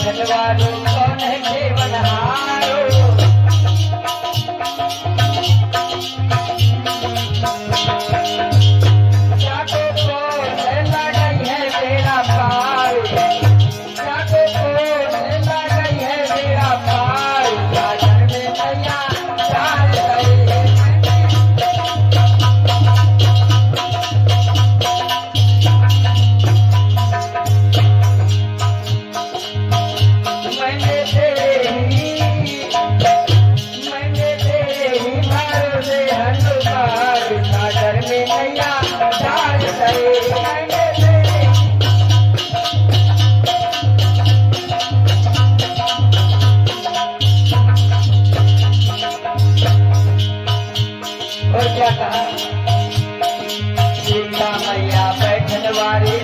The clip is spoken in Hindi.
बैठनवारो कौन है जीवनहारो। जाको को लगा गई है बेड़ा पार, जाको को लगा गई है बेड़ा पार। सागर में नैया डाल गई है। मैंने तेरे ही भरोसे हनुमान सागर में नैया डाल गए। मैंने तेरे और क्या कहा, सीता मैया बैठन वाली